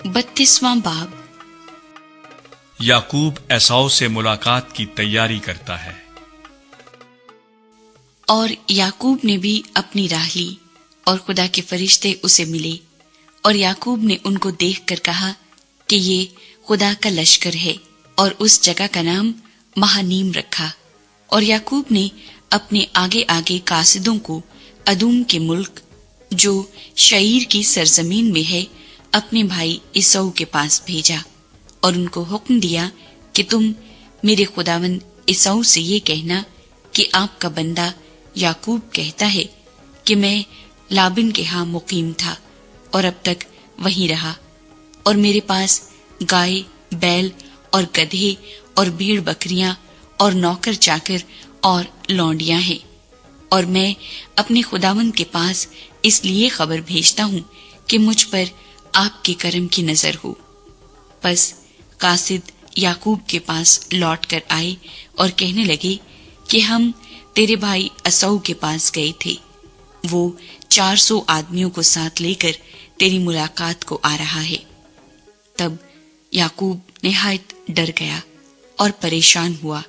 32वां बाब। याकूब एसाव से मुलाकात की तैयारी करता है। और याकूब ने भी अपनी राह ली और खुदा के फरिश्ते उसे मिले, और याकूब ने उनको देखकर कहा कि ये खुदा का लश्कर है, और उस जगह का नाम महानीम रखा। और याकूब ने अपने आगे आगे कासिदों को अदूम के मुल्क जो शईर की सरजमीन में है अपने भाई इसौ के पास भेजा, और उनको हुक्म दिया कि तुम मेरे खुदावंद इसौ से ये कहना कि आपका बंदा याकूब कहता है कि मैं लाबिन के यहाँ मुकीम था और अब तक वहीं रहा, और मेरे पास गाय बैल और गधे और भेड़ बकरियां और नौकर चाकर और लौंडियां हैं, और मैं अपने खुदावंद के पास इसलिए खबर भेजता हूँ कि मुझ पर आपके करम की नजर हो। बस कासिद याकूब के पास लौट कर आए और कहने लगे कि हम तेरे भाई असौ के पास गए थे, वो 400 आदमियों को साथ लेकर तेरी मुलाकात को आ रहा है। तब याकूब निहायत डर गया और परेशान हुआ,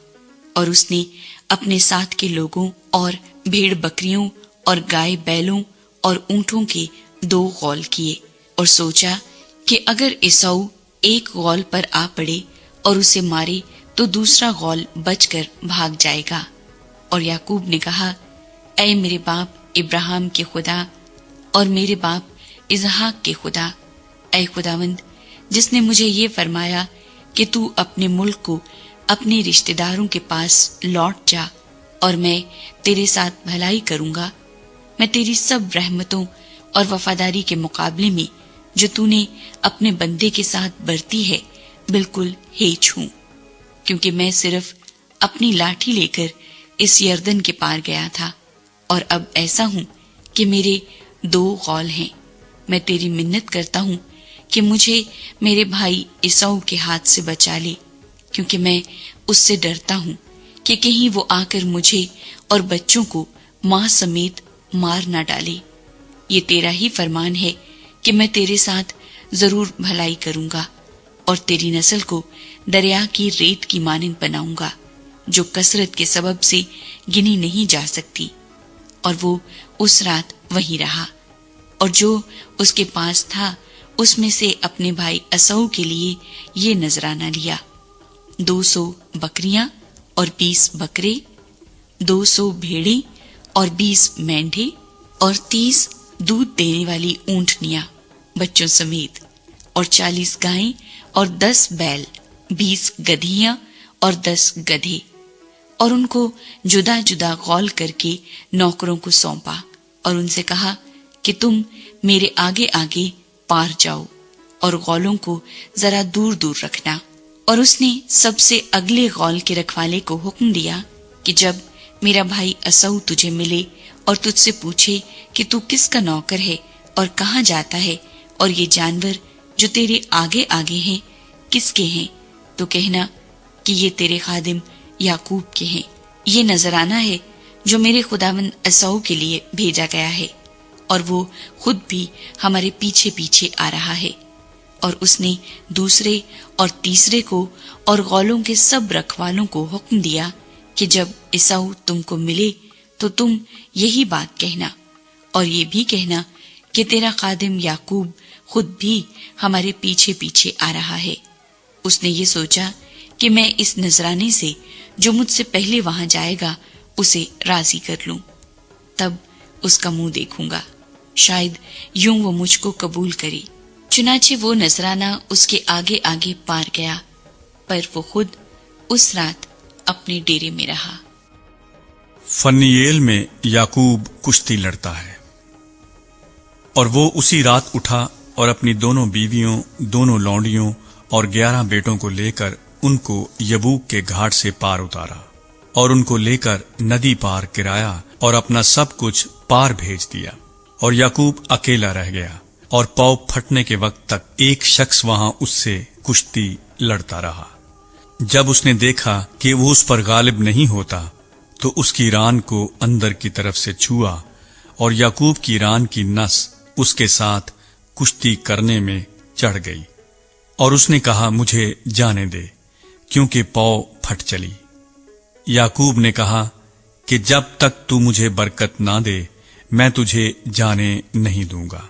और उसने अपने साथ के लोगों और भेड़ बकरियों और गाय बैलों और ऊंटों के 2 गौल किए, और सोचा कि अगर इसौ एक गौल पर आ पड़े और उसे मारे तो दूसरा गौल बचकर भाग जाएगा। और याकूब ने कहा, ऐ मेरे बाप इब्राहिम के खुदा और मेरे बाप इसहाक के खुदा, ऐ खुदावंद जिसने मुझे ये फरमाया कि तू अपने मुल्क को अपने रिश्तेदारों के पास लौट जा और मैं तेरे साथ भलाई करूंगा, मैं तेरी सब रहमतों और वफादारी के मुकाबले में जो तूने अपने बंदे के साथ बरती है बिल्कुल हेच हूं, क्योंकि मैं सिर्फ अपनी लाठी लेकर इस यर्दन के पार गया था, और अब ऐसा हूं कि मेरे 2 गौल हैं। मैं तेरी मिन्नत करता हूं कि मुझे मेरे भाई इसौ के हाथ से बचा ले, क्योंकि मैं उससे डरता हूं कि कहीं वो आकर मुझे और बच्चों को मां समेत मार ना डाले। ये तेरा ही फरमान है कि मैं तेरे साथ जरूर भलाई करूंगा और तेरी नस्ल को दरिया की रेत की मानिंद बनाऊंगा, जो कसरत के सबब से गिनी नहीं जा सकती। और वो उस रात वहीं रहा, और जो उसके पास था उसमें से अपने भाई असौ के लिए ये नजराना लिया, 200 बकरियां और 20 बकरे, 200 भेड़ें और 20 मेंढे और 30 दूध देने वाली ऊंटनियां बच्चों समेत, और 40 गायें और 10 बैल, 20 गधियां और 10 गधे। और उनको जुदा जुदा गौल करके नौकरों को सौंपा, और उनसे कहा कि तुम मेरे आगे आगे पार जाओ और गौलों को जरा दूर दूर रखना। और उसने सबसे अगले गौल के रखवाले को हुक्म दिया कि जब मेरा भाई असौ तुझे मिले और तुझसे पूछे कि तू किसका नौकर है और कहाँ जाता है, और ये जानवर जो तेरे आगे आगे हैं किसके हैं, तो कहना कि ये तेरे खादिम याकूब के हैं। ये नजराना है जो मेरे खुदावंद असौ के लिए भेजा गया है, और वो खुद भी हमारे पीछे पीछे आ रहा है। और उसने दूसरे और तीसरे को और गौलों के सब रखवालों को हुक्म दिया कि जब इसौ तुमको मिले तो तुम यही बात कहना, और ये भी कहना कि तेरा खादिम याकूब खुद भी हमारे पीछे पीछे आ रहा है। उसने ये सोचा कि मैं इस नजराने से जो मुझसे पहले वहां जाएगा उसे राजी कर लूं, तब उसका मुंह देखूंगा, शायद यूं वो मुझको कबूल करे। चुनाचे वो नजराना उसके आगे आगे पार गया, पर वो खुद उस रात अपने डेरे में रहा। फनीएल में याकूब कुश्ती लड़ता है, और वो उसी रात उठा और अपनी दोनों बीवियों, दोनों लौंडियों और 11 बेटों को लेकर उनको यबूक के घाट से पार उतारा, और उनको लेकर नदी पार गिराया और अपना सब कुछ पार भेज दिया। और याकूब अकेला रह गया, और पौ फटने के वक्त तक एक शख्स वहां उससे कुश्ती लड़ता रहा। जब उसने देखा कि वो उस पर गालिब नहीं होता, तो उसकी रान को अंदर की तरफ से छुआ, और याकूब की रान की नस उसके साथ कुश्ती करने में चढ़ गई, اور اس نے کہا مجھے جانے دے کیونکہ پاؤ پھٹ چلی۔ یعقوب نے کہا کہ جب تک تو مجھے برکت نہ دے میں تجھے جانے نہیں دوں گا۔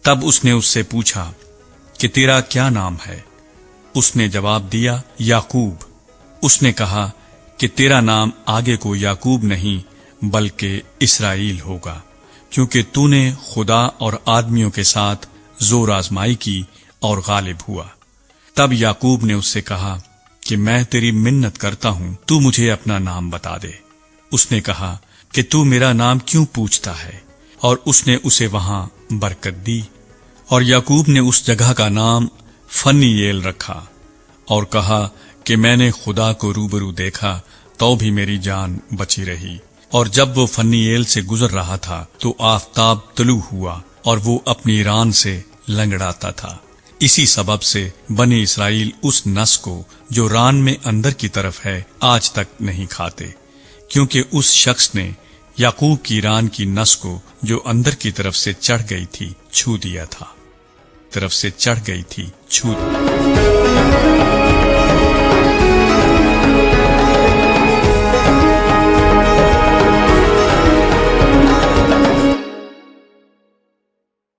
تب اس نے اس سے پوچھا کہ تیرا کیا نام ہے؟ اس نے جواب دیا یعقوب۔ اس نے کہا کہ تیرا نام آگے کو یعقوب نہیں بلکہ اسرائیل ہوگا، کیونکہ تو نے خدا اور آدمیوں کے ساتھ زور آزمائی کی اور غالب ہوا۔ تب یعقوب نے اس سے کہا کہ میں تیری منت کرتا ہوں تو مجھے اپنا نام بتا دے۔ اس نے کہا کہ تو میرا نام کیوں پوچھتا ہے؟ اور اس نے اسے وہاں برکت دی۔ اور یعقوب نے اس جگہ کا نام فنییل رکھا اور کہا کہ میں نے خدا کو روبرو دیکھا تو بھی میری جان بچی رہی۔ اور جب وہ فنییل سے گزر رہا تھا تو آفتاب طلوع ہوا اور وہ اپنی ران سے لنگڑاتا تھا۔ اسی سبب سے بنی اسرائیل اس نس کو جو ران میں اندر کی طرف ہے آج تک نہیں کھاتے، کیونکہ اس شخص نے یعقوب کی ران کی نس کو جو اندر کی طرف سے چڑھ گئی تھی چھو دیا تھا۔